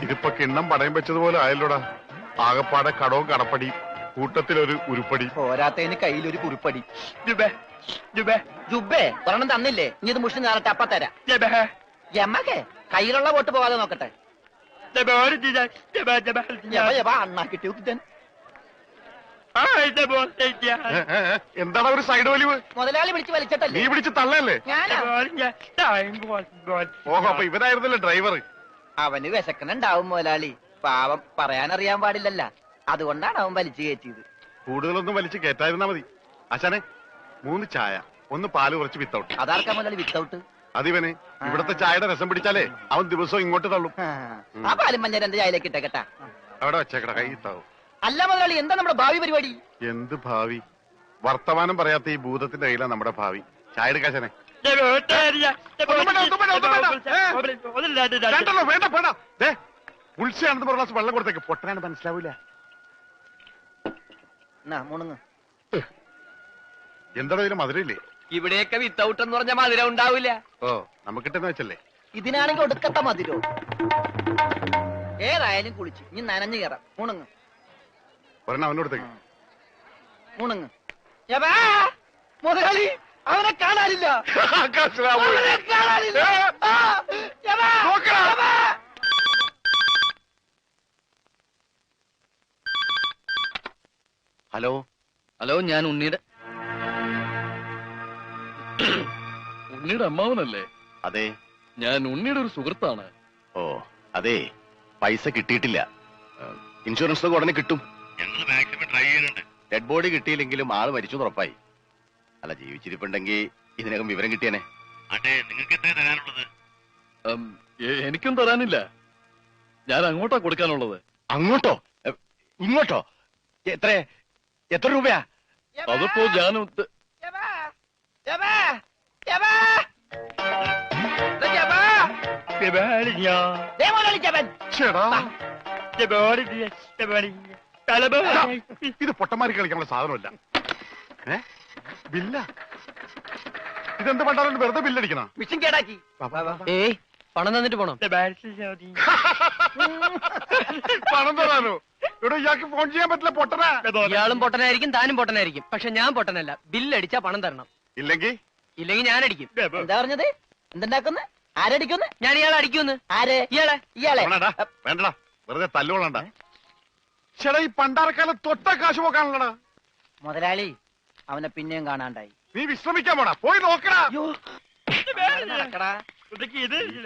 ഇതിപ്പോ കിണ്ണം പടയം വെച്ചതുപോലെ ആയല്ലോടാ. ആകപ്പാടെ കടവും കടപ്പടി, കൂട്ടത്തിലൊരു ഉരുപ്പടി. പോരാത്തതിന് കയ്യിലൊരു കുറിപ്പടി. ജുബേ ഒരെണ്ണം തന്നില്ലേ? ഇനി ഇത് മുഷിന് നേരട്ടെ അപ്പ തരാം. എമ്മക്കെ കയ്യിലുള്ള വോട്ട് പോകാതെ നോക്കട്ടെ. അണ്ണാ കിട്ടിയ എന്താണ് ഒരു സൈഡ് വലിവ്? മുതലാളി പിടിച്ച് വലിച്ചിട്ടല്ലേ? നീ പിടിച്ച് തള്ളല്ലേ? ഓഹോ, അപ്പൊ ഇവരായിരുന്നല്ലേ ഡ്രൈവർ? അവന് വിശക്കണുണ്ടാവും മുതലാളി. പാവം പറയാനറിയാൻ പാടില്ലല്ല, അതുകൊണ്ടാണ് അവൻ വലിച്ചു കയറ്റിയത്. കൂടുതലൊന്നും വലിച്ചു കയറ്റായിരുന്നാ മതി. അച്ഛനെ 3 ചായ, 1 പാല് കുറച്ച് വിത്തൗട്ട്. അതാർക്കാ മുതലാളി വിത്തൗട്ട്? അതിവന് ഇവിടത്തെ ചായയുടെ രസം പിടിച്ചാലേ അവൻ ദിവസവും ഇങ്ങോട്ട് തള്ളും. ആ പാലും മഞ്ഞ 2 ചായയിലേക്ക് ഇട്ടേക്കട്ടാ. അവിടെ വെച്ചേക്കട, കൈ ഇത്താവും. അല്ല മുതലാളി, എന്താ നമ്മുടെ ഭാവി പരിപാടി? എന്ത് ഭാവി? വർത്തമാനം പറയാത്ത ഈ ഭൂതത്തിന്റെ കയ്യിലാണ് നമ്മുടെ ഭാവി. ചായ എടുക്കാശനെ. ഉത്സയാണെന്ന് പറഞ്ഞ ഗ്ലാസ് വെള്ളം കൊടുത്തേക്ക്. പൊട്ടനാണ് മനസ്സിലാവൂല. എന്താണോ ഇതിന് മധുരയില്ലേ? ഇവിടെയൊക്കെ വിത്തൗട്ട് എന്ന് പറഞ്ഞ മധുരം ഉണ്ടാവില്ല. ഓ, നമുക്കിട്ടെന്ന് വെച്ചല്ലേ. ഇതിനാണെങ്കിൽ ഒടുക്കത്ത മധുരോ. ഏതായാലും കുളിച്ച് ഇനി നനഞ്ഞു കയറാം. മുണുങ്ങ് ഒരെണ്ണം അവനോടത്തേക്ക്. മുണുങ്ങ്. മുതലാളി അവനെ കാണാനില്ല. ഹലോ ഹലോ, ഞാൻ ഉണ്ണിയുടെ അമ്മാവനല്ലേ? അതെ, ഞാൻ ഉണ്ണിയുടെ ഒരു സുഹൃത്താണ്. ഓ അതെ, പൈസ കിട്ടിയിട്ടില്ല. ഇൻഷുറൻസ് ഒക്കെ ഉടനെ കിട്ടും. ട്രൈ ചെയ്യുന്നുണ്ട്. ഡെഡ് ബോഡി കിട്ടിയില്ലെങ്കിലും ആള് മരിച്ചു ഉറപ്പായി. അല്ല, ജീവിച്ചിരിപ്പുണ്ടെങ്കിൽ ഇതിനകം വിവരം കിട്ടിയനെ. അതെ, നിങ്ങൾക്ക് എത്ര തരാനുള്ളത്? എനിക്കും തരാനില്ല. ഞാൻ അങ്ങോട്ടാ കൊടുക്കാനുള്ളത്. അങ്ങോട്ടോ ഇങ്ങോട്ടോ? എത്ര രൂപയാ? അതിപ്പോ ഞാൻ ഇത് പൊട്ടന്മാരി കളിക്കാനുള്ള സാധനമല്ല. ബില്ല ഇതെന്ത് പണ്ടാലും വെറുതെ ബില്ലടിക്കണ? മിഷൻ കേടാക്കി. പണം തന്നിട്ട് പോണം. പണം തരാനോ? ഇവിടെ ഇയാൾക്ക് ഫോൺ ചെയ്യാൻ പറ്റില്ല. പൊട്ടനാ. ഇയാളും പൊട്ടനായിരിക്കും, താനും പൊട്ടനായിരിക്കും. പക്ഷെ ഞാൻ പൊട്ടനല്ല. ബില്ലടിച്ചാ പണം തരണം. ഇല്ലെങ്കിൽ ഞാൻ അടിക്കും. എന്താ പറഞ്ഞത്? എന്തുണ്ടാക്കുന്നു? ആരടിക്കുന്നു? ഞാൻ ഇയാളെ അടിക്കുന്നു. ആര്? ഇയാളെ. വേണ്ടടാ, വെറുതെ തല്ലുകൊള്ളണ്ട. ചേട്ടാ, ഈ പണ്ടാരക്കാലം തൊട്ട കാശ് പോക്കാണല്ലടാ. മുതലാളി അവനെ പിന്നെയും കാണാണ്ടായി. നീ വിശ്രമിക്കാൻ പോടാ, പോയി നോക്കടാ.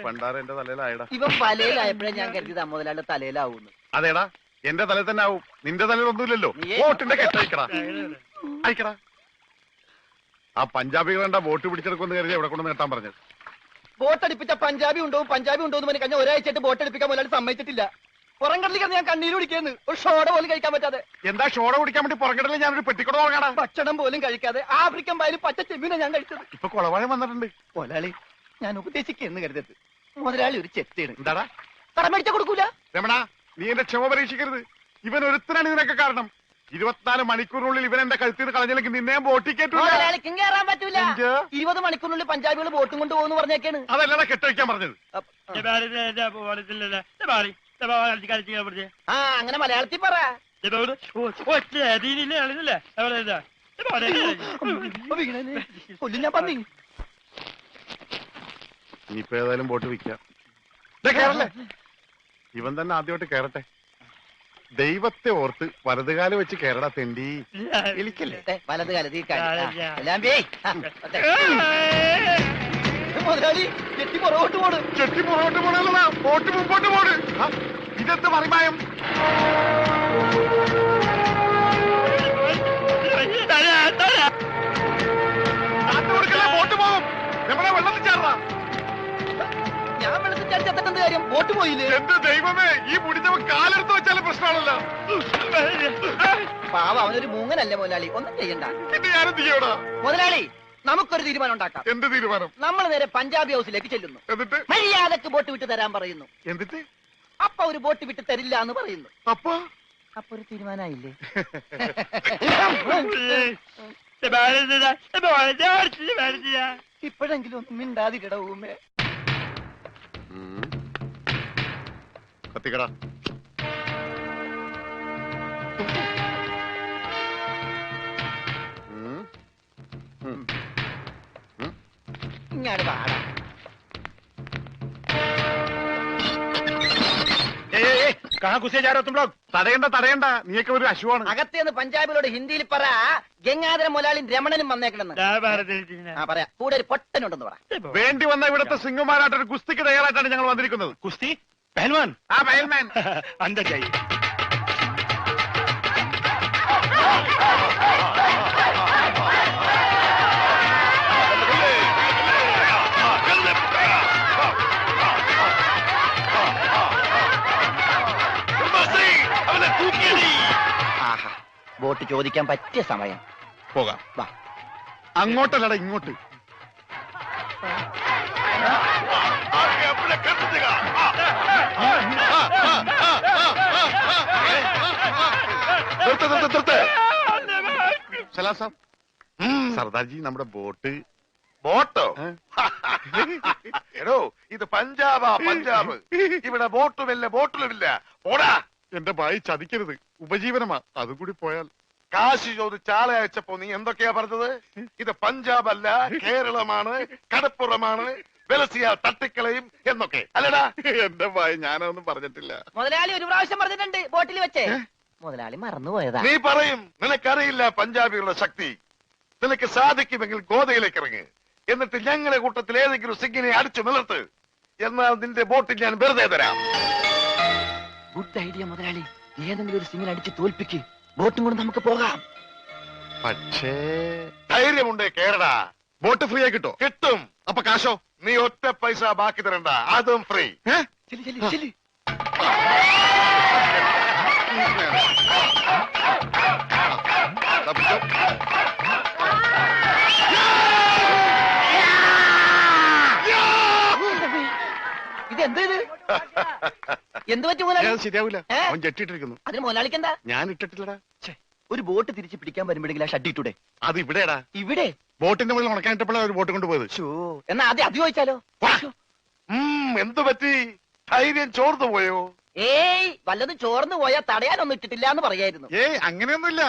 പണ്ടാര എന്റെ തലയിലായടാ. ഇവൻ തലയിലായപ്പോഴേ ഞാൻ കരുതിയതാ മുതലാളിയുടെ തലയിലാവൂന്ന്. അതേടാ, എന്റെ തലയിൽ തന്നെ ആവും. നിന്റെ തലയിലൊന്നുമില്ലല്ലോ. വോട്ടിന്റെ കെട്ടയക്കടാ, അയക്കടാ. ആ പഞ്ചാബികൾ കണ്ട വോട്ട് പിടിച്ചെടുക്കുമെന്ന് കരുതി എവിടെ കൊണ്ട് നേട്ടാൻ പറഞ്ഞത്. ബോട്ടടിപ്പിച്ച പഞ്ചാബി ഉണ്ടോ എന്ന് കഴിഞ്ഞ ഒരാഴ്ചയായിട്ട് ബോട്ടടിപ്പിക്കാൻ മുതലാളി സമ്മതിച്ചിട്ടില്ല. പുറംകടലിൽ ഞാൻ കണ്ണീര് കുടിക്കുന്നു. ഒരു ഷോട പോലും കഴിക്കാൻ പറ്റാതെ. എന്താ ഷോട കുടിക്കാൻ വേണ്ടി പുറംകടലിൽ ഞാനൊരു പെട്ടിക്കട നോക്കണ? ഭക്ഷണം പോലും കഴിക്കാതെ ആഫ്രിക്കൻ പായലും പച്ച ചെമ്മീനെ ഞാൻ കഴിച്ചത്. ഇപ്പൊ കൊളവാഴം വന്നിട്ടുണ്ട്. മുതലാളി ഞാൻ ഉപദേശിക്കുന്നു കരുതരുത്. മുതലാളി ഒരു ചെത്തിയാണ്. എന്താടാ? കടം മേടിച്ചാ കൊടുക്കൂല. രമണ, നീ എന്റെ ക്ഷമ പരീക്ഷിക്കരുത്. ഇവൻ ഒരുത്തനാണ് ഇതിനൊക്കെ കാരണം. 24 മണിക്കൂറിനുള്ളിൽ ഇവൻ എന്റെ കഴുത്തിൽ കളഞ്ഞില്ലെങ്കിൽ നിന്നെ ബോട്ടിക്കേറ്റൂല. മുതലാളിക്കും കയറാൻ പറ്റൂല. 20 മണിക്കൂറിനുള്ളിൽ പഞ്ചാബികൾ ബോട്ടും കൊണ്ട് പോകുന്നു പറഞ്ഞേക്കാണ്. അതല്ലടാ കെട്ടഴിക്കാൻ പറഞ്ഞത്. ആ, അങ്ങനെ മലയാളത്തിൽ പറ. കൊല്ലും ഞാൻ പന്നി. ഇനിയിപ്പോ ഏതായാലും ബോട്ട് വിൽക്കാം. കേറല്ലേ, ഇവൻ തന്നെ ആദ്യമായിട്ട് കേറട്ടെ. ദൈവത്തെ ഓർത്ത് വലതുകാലം വെച്ച് കേരള തെണ്ടി. എലിക്കല്ലേ വലതുകാലത്ത് മുതലാളി ചെട്ടി പുറകോട്ട് പോണ്. ചെട്ടി പുറകോട്ട് പോണല്ലടാ, ബോട്ട് മുമ്പോട്ട് പോണ്. ഇതെന്ത് മറിമായം? ബോട്ട് പോകും. നമ്മുടെ വെള്ളത്തിൽ ചേർന്നാ. ഞാൻ വെള്ളത്തിൽ ചാടിച്ചെത്തേണ്ട കാര്യം? ബോട്ട് പോയില്ലേ? എന്ത് ദൈവമേ, ഈ മുടിഞ്ഞവൻ കാലെടുത്ത് വെച്ചാലും പ്രശ്നമാണല്ലോ. പാവ, അവനൊരു മൂങ്ങനല്ലേ മുതലാളി, ഒന്നും ചെയ്യണ്ട. ഇത് ഞാനെന്ത് ചെയ്യടാ? മുതലാളി നമുക്കൊരു തീരുമാനം ഉണ്ടാക്കാം. എന്ത് തീരുമാനം? നമ്മൾ നേരെ പഞ്ചാബി ഹൗസിലേക്ക് ചെല്ലുന്നു. എന്നിട്ട് മര്യാദക്ക് ബോട്ട് വിട്ട് തരാൻ പറയുന്നു. എന്നിട്ട് അപ്പൊ ഒരു ബോട്ട് വിട്ട് തരില്ല എന്ന് പറയുന്നു. അപ്പൊ ഒരു തീരുമാനമായില്ലേ? ഇപ്പോഴെങ്കിലും ഒന്നും മിണ്ടാതിരിട ഊമേ. കത്തിക്കട. ഇങ്ങാട് പാടാ. തടയണ്ട, നീയൊക്കെ ഒരു അശുവാണ്. അകത്തേന്ന് പഞ്ചാബിലോട് ഹിന്ദിയിൽ പറ, ഗംഗാധര മുലാളിയും രമണനും വന്നേക്കണെന്ന്. ആ പറയാ, കൂടെ ഒരു പൊട്ടനുണ്ടെന്ന് പറ. വേണ്ടി വന്ന ഇവിടുത്തെ സിംഗന്മാരായിട്ടൊരു കുസ്തിക്ക് തയ്യാറായിട്ടാണ് ഞങ്ങൾ വന്നിരിക്കുന്നത്. കുസ്തി പഹൽവാൻ ആ പയൽമാൻ अंदर जाइए ആഹാ, വോട്ട് ചോദിക്കാൻ പറ്റിയ സമയം. പോകാം. വാ. അങ്ങോട്ടല്ലടാ, ഇങ്ങോട്ട്. സലാം സാബ്. സർദാർജി, നമ്മുടെ ബോട്ടോ എടോ, ഇത് പഞ്ചാബാ, പഞ്ചാബ്. ഇവിടെ ബോട്ടുമില്ല, ബോട്ടിലുമില്ല. ഓടാ. എന്റെ ഭായി ചതിക്കരുത്, ഉപജീവനമാ. അതുകൂടി പോയാൽ. കാശ് ചോദിച്ച് ആളെ അയച്ചപ്പോ നീ എന്തൊക്കെയാ പറഞ്ഞത്? ഇത് പഞ്ചാബ് അല്ല, കേരളമാണ്, കടപ്പുറമാണ്, വെലസിയ തട്ടിക്കളയും എന്നൊക്കെ അല്ലടാ. എന്റെ ഭായി, ഞാനതൊന്നും പറഞ്ഞിട്ടില്ല. മുതലാളി ഒരു പ്രാവശ്യം പറഞ്ഞിട്ടുണ്ട് ബോട്ടിൽ വെച്ചേ. മുതലാളി മറന്നുപോയതാ. നീ പറയും നിനക്കറിയില്ല പഞ്ചാബികളുടെ ശക്തി. നിനക്ക് സാധിക്കുമെങ്കിൽ ഗോതയിലേക്ക് ഇറങ്ങ്. എന്നിട്ട് ഞങ്ങളുടെ കൂട്ടത്തിൽ ഏതെങ്കിലും സിംഗിനെ അടിച്ചു നിലർത്ത്. എന്നാൽ നിന്റെ ബോട്ടിൽ ഞാൻ വെറുതെ തരാം. ഗുഡ് ഐഡിയ മുതലാളി. ഏതെങ്കിലും ഒരു സിംഗിനെ അടിച്ച് തോൽപ്പിക്ക്, ബോട്ടും കൊണ്ട് നമുക്ക് പോകാം. പക്ഷേ ധൈര്യമുണ്ടേ കേരടാ. ബോട്ട് ഫ്രീ ആയി കിട്ടോ? കിട്ടും. അപ്പൊ കാശോ? നീ ഒറ്റ പൈസ ബാക്കി തരണ്ട, അതും ഫ്രീ. ചെല്ലി ചെല്ലി ചെല്ലി. ഇതെന്ത് ഇത്? എന്ത് പറ്റി മുതലാളി? ശരിയാവില്ല, ഏ? അവൻ ജെട്ടിട്ടിരിക്കുന്നു. അതിന് മുതലാളിക്ക് എന്താ? ഞാൻ ഇട്ടിട്ടില്ലടാ. ഒരു ബോട്ട് തിരിച്ച് പിടിക്കാൻ വരുമ്പോഴെങ്കിലും ആ ഷഡ് ഇട്ടൂടെ? അത് ഇവിടെടാ. ഇവിടെ ബോട്ടിന്റെ മുകളിൽ ഉണക്കാനിട്ടപ്പോഴാണ് ഒരു ബോട്ട് കൊണ്ടുപോയത്. എന്നാ ആദ്യം അത് ചോദിച്ചാലോ? എന്തു പറ്റി? ധൈര്യം ചോർന്നു പോയോ? ഏയ്, വല്ലതും ചോർന്നു പോയാ തടയാനൊന്നും ഇട്ടിട്ടില്ല എന്ന് പറയായിരുന്നു. ഏയ്, അങ്ങനെയൊന്നുമില്ല.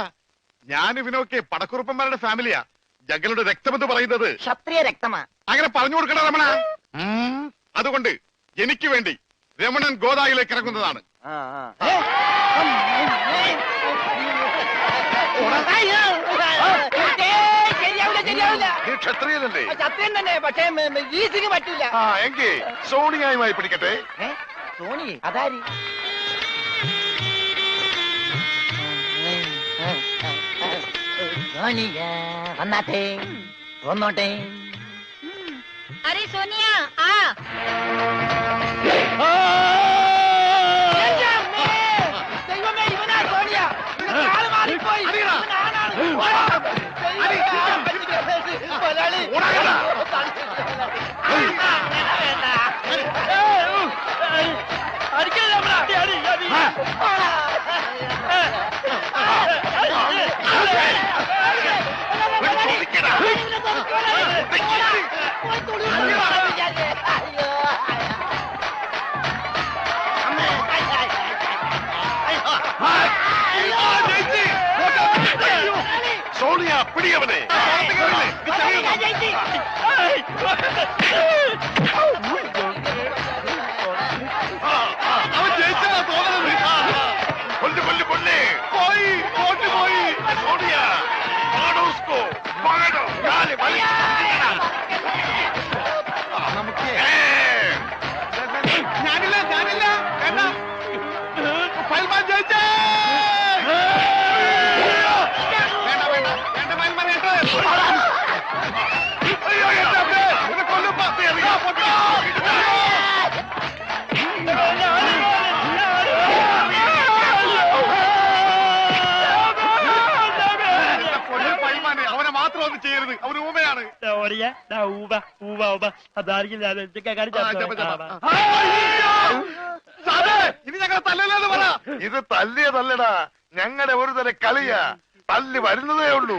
ഞാൻ ഇവനൊക്കെ പടക്കുറുപ്പന്മാരുടെ ഫാമിലിയാ. ജഗലുടെ രക്തമെന്ന് പറയുന്നത് ക്ഷത്രിയ രക്തമാ. അങ്ങനെ പറഞ്ഞു കൊടുക്കണ രമണ. അതുകൊണ്ട് എനിക്ക് വേണ്ടി രമണൻ ഗോദായിലേക്ക് ഇറങ്ങുന്നതാണ്. ശരിയാവില്ല, ശരിയാവില്ല. നീ ക്ഷത്രിയനല്ലേ? സത്യം തന്നെ, പക്ഷേ ഈ സിംഗ് പറ്റൂല. എങ്കിൽ സോണിയായുമായി പിടിക്കട്ടെ. സോണി അതാരി? സോണിയ വന്നാട്ടെ, വന്നോട്ടെ. अरे सोनिया आ ദൈവമേ, ഇവനാ സോണിയ. കാല് മാറിപ്പോയി. ഇവനാണ്. മുതലാളി. സോണിയ, പിടിയവനെ. അവൻ ജയിച്ചാ തോന്നുന്നത്. കൊല്ലു കൊല്ലു കൊല്ലേ. പോയി, ബോട്ട് പോയി. സോണിയ, പാടോ ഉസ്കോ, പാടോ. കാല് വലി. നമുക്ക് ഞാനില്ല വേണ്ട. പൽമാൻ ജയിച്ചേ. വേണ്ട പൽമാൻ കേട്ടോ. അയ്യോ, എന്റെ അമ്മേ. ഇത് കൊല്ലും പാപ്പേ. അവനെ മാത്രം ഒന്നും ചെയ്യരുത്, അവന് ഊമയാണ്. ഇനി ഞങ്ങൾ തല്ലല്ലെന്ന് പറ. ഇത് തല്ലിയതല്ലടാ, ഞങ്ങളുടെ ഒരു തരം കളിയാ. തല്ലി വരുന്നതേ ഉള്ളൂ.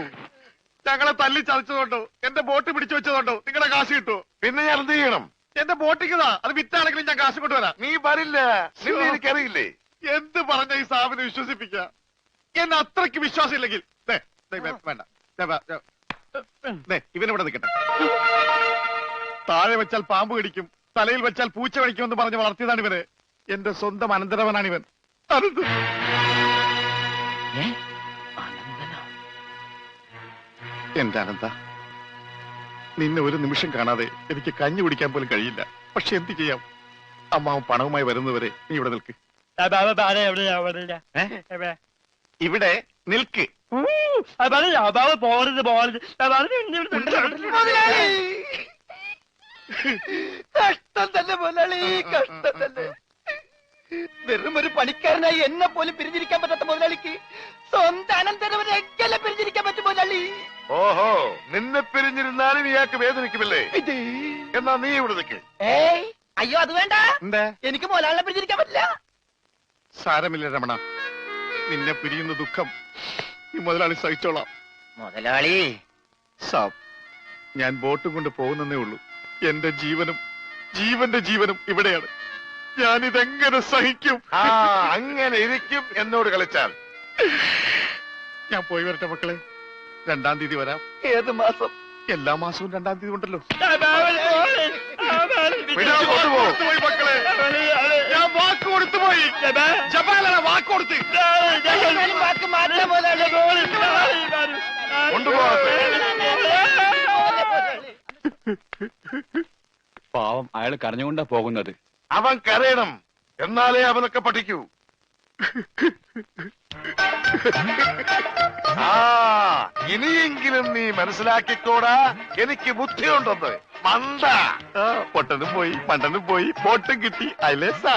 ഞങ്ങളെ തല്ലി ചതച്ചതുകൊണ്ടോ എന്റെ ബോട്ട് പിടിച്ചു വെച്ചതുകൊണ്ടോ നിങ്ങളുടെ കാശ് കിട്ടുമോ? പിന്നെ ഞാൻ എന്ത് ചെയ്യണം? എന്റെ ബോട്ടിക്കതാ അത് വിറ്റാണെങ്കിലും ഞാൻ കാശ് കൊണ്ടുവരാം. നീ വരില്ല, നിന്നെ എനിക്കറിയില്ലേ. എന്ത് പറഞ്ഞ ഈ സാബിനെ വിശ്വസിപ്പിക്ക? എന്നെ അത്രയ്ക്ക് വിശ്വാസം ഇല്ലെങ്കിൽ വേണ്ട, ഇവനിവിടെ നിൽക്കട്ടെ. താഴെ വെച്ചാൽ പാമ്പ് കടിക്കും, തലയിൽ വെച്ചാൽ പൂച്ച കടിക്കുമെന്ന് പറഞ്ഞ് വളർത്തിയതാണ് ഇവന്. എന്റെ സ്വന്തം അനന്തരവനാണ് ഇവൻ. അനന്ത്. എന്റെ അനന്ത, നിന്നെ ഒരു നിമിഷം കാണാതെ എനിക്ക് കഞ്ഞി കുടിക്കാൻ പോലും കഴിയില്ല. പക്ഷെ എന്ത് ചെയ്യാം, അമ്മാവൻ പണവുമായി വരുന്നവരെ നീ ഇവിടെ നിൽക്ക്. ഇവിടെ നിൽക്ക്. കഷ്ടം തന്നെ മുതലാളി, കഷ്ടം തന്നെ. വെറും ഒരു പണിക്കാരനായി എന്നെ പോലും പിരിഞ്ഞിരിക്കാൻ പറ്റാത്ത മുതലാളിക്ക് സ്വന്തം അനന്തരവനെ എങ്ങനെ പിരിഞ്ഞിരിക്കാൻ പറ്റും മുതലാളി? ഓഹോ, നിന്നെ പിരിഞ്ഞിരുന്നാലും ഇയാൾക്ക് വേദനിക്കുമല്ലേ? എന്നാ നീ ഇവിടെ നിൽക്ക്. ഏയ് അയ്യോ, അത് വേണ്ട. എന്താ? എനിക്ക് മുതലാളിനെ പിരിഞ്ഞിരിക്കാൻ പറ്റില്ല. സാരമില്ല രമണ, നിന്നെ പിരിയുന്ന ദുഃഖം ഈ മുതലാളി സഹിച്ചോളാം. മുതലാളി സാബ്, ഞാൻ ബോട്ടും കൊണ്ട് പോകുന്നേ ഉള്ളൂ. എന്റെ ജീവനും ജീവന്റെ ജീവനും ഇവിടെയാണ്. ഞാനിതെങ്ങനെ സഹിക്കും? ആ, അങ്ങനെ ഇരിക്കും എന്നോട് കളിച്ചാൽ. ഞാൻ പോയി വരട്ടെ മക്കളെ. 2-ാം തീയതി വരാം. ഏത് മാസം? എല്ലാ മാസവും 2-ാം തീയതി ഉണ്ടല്ലോ. വിടാൻ കൊണ്ടുപോ. പോയി മക്കളെ, ഞാൻ വാക്ക് കൊടുത്തു പോയി. ജപാലല്ല, വാക്ക് കൊടുത്ത്. എന്നാലും വാക്ക് മാറ്റാൻ മുതലാളി. കൊണ്ടുപോകാത്ത പാവം, അയാൾ കരഞ്ഞുകൊണ്ടാ പോകുന്നത്. അവൻ കരയണം, എന്നാലേ അവനൊക്കെ പഠിക്കൂ. ആ, ഇനിയെങ്കിലും നീ മനസ്സിലാക്കിക്കോടാ, എനിക്ക് ബുദ്ധിയുണ്ടെന്ന്. മണ്ട. പൊട്ടനും പോയി, മണ്ടനും പോയി, ബോട്ടും കിട്ടി. അയലേസാ.